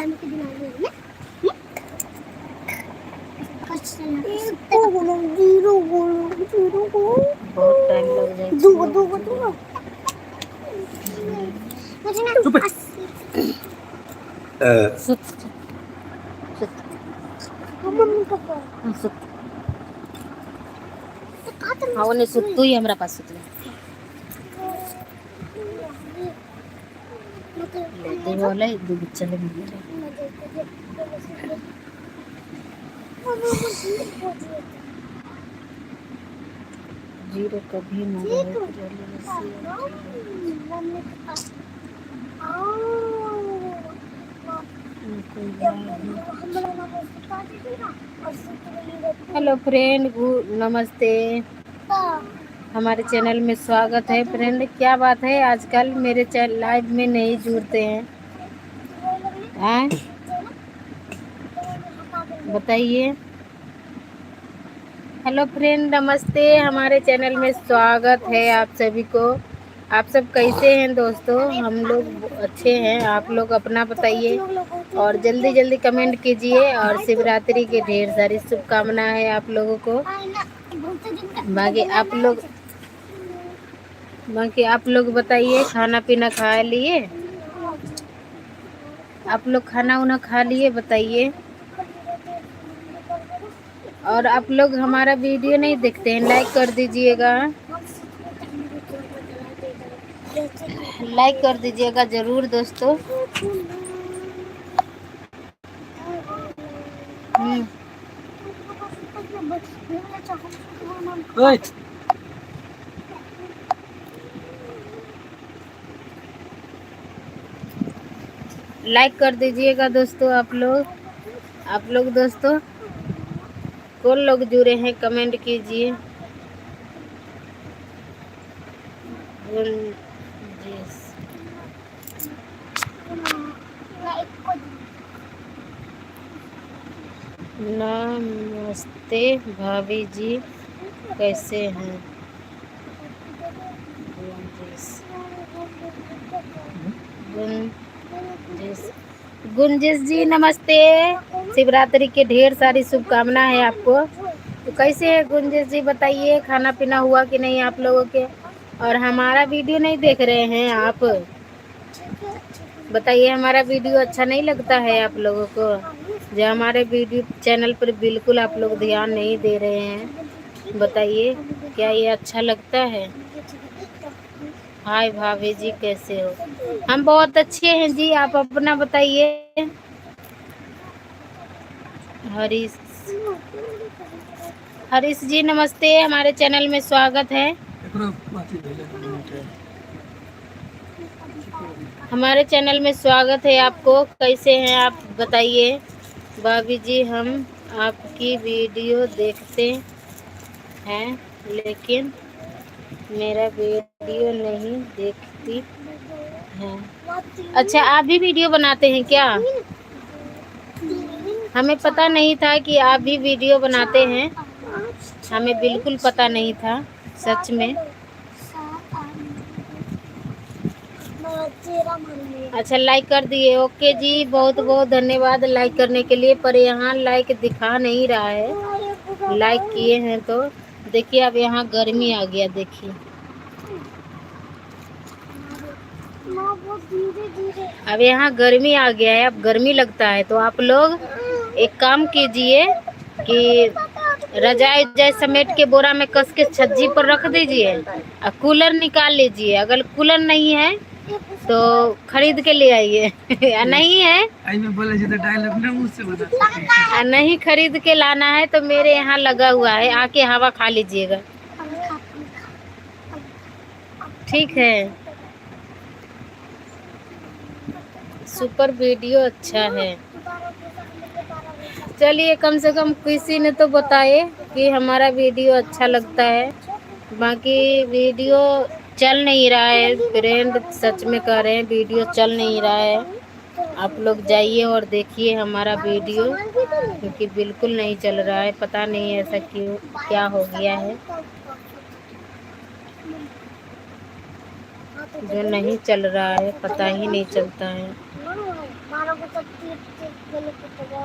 बहुत टाइम लग जाए ಅವನೇ ಸುತ್ತು हमरा पास सुतले लेते बोले दू चले मिले जीरो कभी ना हेलो फ्रेंड, नमस्ते। हमारे चैनल में स्वागत है फ्रेंड। क्या बात है आजकल मेरे चैनल लाइव में नहीं जुड़ते हैं? बताइए। हेलो फ्रेंड, नमस्ते। हमारे चैनल में स्वागत है आप सभी को। आप सब कैसे हैं दोस्तों? हम लोग अच्छे हैं। आप लोग अपना बताइए और जल्दी जल्दी कमेंट कीजिए। और शिवरात्रि के ढेर सारी शुभकामनाएं है आप लोगों को। बाकी आप लोग बताइए, खाना पीना खा लिए? आप लोग खाना उना खा लिए? बताइए। और आप लोग हमारा वीडियो नहीं देखते हैं, लाइक कर दीजिएगा। लाइक कर दीजिएगा जरूर दोस्तों। लाइक कर दीजिएगा दोस्तों। आप लोग दोस्तों कौन लोग जुड़े हैं कमेंट कीजिए। नमस्ते भाभी जी, कैसे हैं? गुंजिश जी नमस्ते। शिवरात्रि के ढेर सारी शुभकामनाएं है आपको। तो कैसे है गुंजिश जी, बताइए खाना पीना हुआ कि नहीं आप लोगों के? और हमारा वीडियो नहीं देख रहे हैं आप? बताइए, हमारा वीडियो अच्छा नहीं लगता है आप लोगों को? जो हमारे वीडियो चैनल पर बिल्कुल आप लोग ध्यान नहीं दे रहे हैं, बताइए क्या ये अच्छा लगता है? हाय भाभी जी, कैसे हो? हम बहुत अच्छे हैं जी, आप अपना बताइए। हरीश जी नमस्ते, हमारे चैनल में स्वागत है। हमारे चैनल में स्वागत है आपको। कैसे हैं आप बताइए? भाभी जी, हम आपकी वीडियो देखते हैं लेकिन मेरा वीडियो नहीं देखती हैं। अच्छा, आप भी वीडियो बनाते हैं क्या? हमें पता नहीं था कि आप भी वीडियो बनाते हैं। हमें बिल्कुल पता नहीं था, सच में। अच्छा, लाइक कर दिए। ओके जी, बहुत बहुत धन्यवाद लाइक करने के लिए। पर यहाँ लाइक दिखा नहीं रहा है। लाइक किए हैं तो देखिए, अब यहाँ गर्मी आ गया। देखिए अब यहाँ गर्मी आ गया है। अब गर्मी लगता है तो आप लोग एक काम कीजिए कि रजाई जैसे समेट के बोरा में कस के छज्जी पर रख दीजिए और कूलर निकाल लीजिए। अगर कूलर नहीं है तो खरीद के ले आइए। नहीं है नहीं खरीद के लाना है तो मेरे यहाँ लगा हुआ है, आके हवा खा लीजिएगा। ठीक है, सुपर वीडियो अच्छा है। चलिए, कम से कम किसी ने तो बताए कि हमारा वीडियो अच्छा लगता है। बाकी वीडियो चल नहीं रहा है फ्रेंड, सच में कह रहे हैं वीडियो चल नहीं रहा है। आप लोग जाइए और देखिए हमारा वीडियो, क्योंकि बिल्कुल नहीं चल रहा है। पता नहीं ऐसा क्यों, क्या हो गया है जो नहीं चल रहा है, पता ही नहीं चलता है। ako sa tip-tip, ganito ko ba?